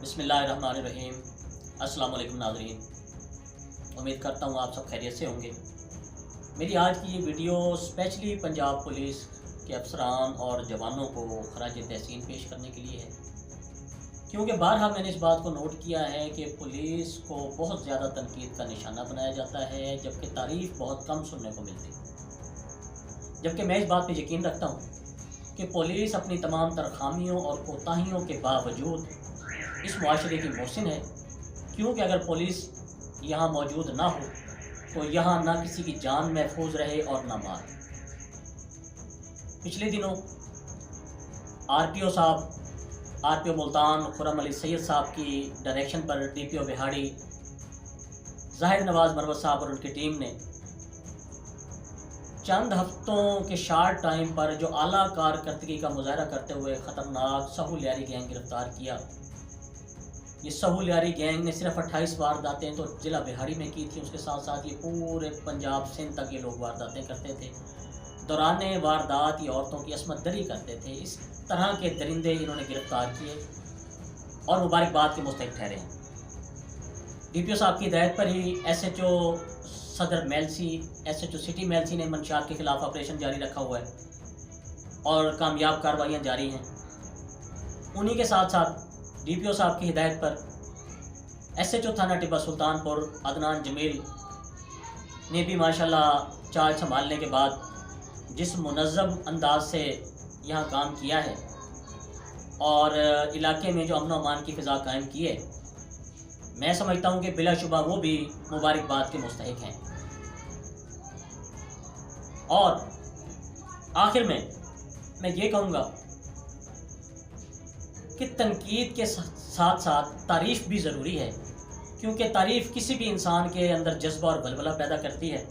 बिस्मिल्लाहिर्रहमानिर्रहीम। अस्सलाम वालेकुम नाज़रीन, उम्मीद करता हूँ आप सब खैरियत से होंगे। मेरी आज की ये वीडियो स्पेशली पंजाब पुलिस के अफसरान और जवानों को खराज तहसीन पेश करने के लिए है, क्योंकि बारहा मैंने इस बात को नोट किया है कि पुलिस को बहुत ज़्यादा तनकीद का निशाना बनाया जाता है, जबकि तारीफ़ बहुत कम सुनने को मिलती है। जबकि मैं इस बात पर यकीन रखता हूँ कि पुलिस अपनी तमाम तर खामियों और कोताहियों के बावजूद इस मुआशरे की मोहसिन है, क्योंकि अगर पुलिस यहाँ मौजूद ना हो तो यहाँ ना किसी की जान महफूज रहे और ना माल। पिछले दिनों आरपीओ मुल्तान खुर्रम अली सैयद साहब की डायरेक्शन पर डीपीओ बिहाड़ी जाहिद नवाज मरवत साहब और उनकी टीम ने चंद हफ्तों के शार्ट टाइम पर जो आला कारकर्दगी का मुजाहरा करते हुए ख़तरनाक सहूलियारी गैंग गिरफ्तार किया। ये सहूलियारी गैंग ने सिर्फ 28 वारदातें तो ज़िला बिहाड़ी में की थी, उसके साथ साथ ये पूरे पंजाब सिंध तक ये लोग वारदातें करते थे। दौरान वारदात ये औरतों की असमत दरी करते थे। इस तरह के दरिंदे इन्होंने गिरफ्तार किए और मुबारकबाद के मुस्तहिक ठहरे हैं। डीपीओ साहब की हिदायत पर ही एसएचओ सदर मेलसी, एसएचओ सिटी मेलसी ने मंशियात के खिलाफ ऑपरेशन जारी रखा हुआ है और कामयाब कार्रवाइयाँ जारी हैं। उन्हीं के साथ साथ डीपीओ साहब की हिदायत पर एसएचओ थाना टिब्बा सुल्तानपुर अदनान जमील ने भी माशाल्लाह चार्ज संभालने के बाद जिस मुनज़्ज़म अंदाज से यहाँ काम किया है और इलाके में जो अमन व अमान की फ़िज़ा कायम की है, मैं समझता हूँ कि बिलाशुबा वो भी मुबारकबाद के मुस्तहिक हैं। और आखिर में मैं ये कहूँगा कि तनकीद के साथ साथ तारीफ़ भी ज़रूरी है, क्योंकि तारीफ़ किसी भी इंसान के अंदर जज्बा और बलबला पैदा करती है।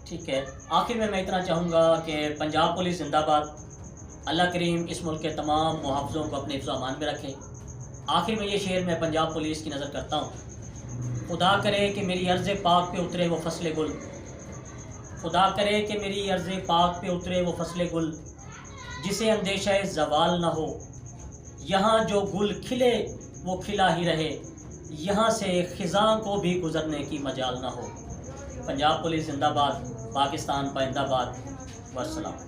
ठीक है, आखिर में मैं इतना चाहूँगा कि पंजाब पुलिस जिंदाबाद। अल्लाह करीम इस मुल्क के तमाम मुहाफ़िज़ों को अपने हिफ्ज़ अमान में रखे। आखिर में ये शेर मैं पंजाब पुलिस की नज़र करता हूँ। खुदा करे कि मेरी अर्ज़ पाक पे उतरे वो फसले गुल, खुदा करे कि मेरी अर्ज़ पाक पे उतरे वो फसले गुल, जिसे अंदेशा ज़वाल न हो, यहाँ जो गुल खिले वो खिला ही रहे, यहाँ से ख़िज़ां को भी गुज़रने की मजाल न हो। पंजाब पुलिस जिंदाबाद, पाकिस्तान पाइंदाबाद। वस्सलाम।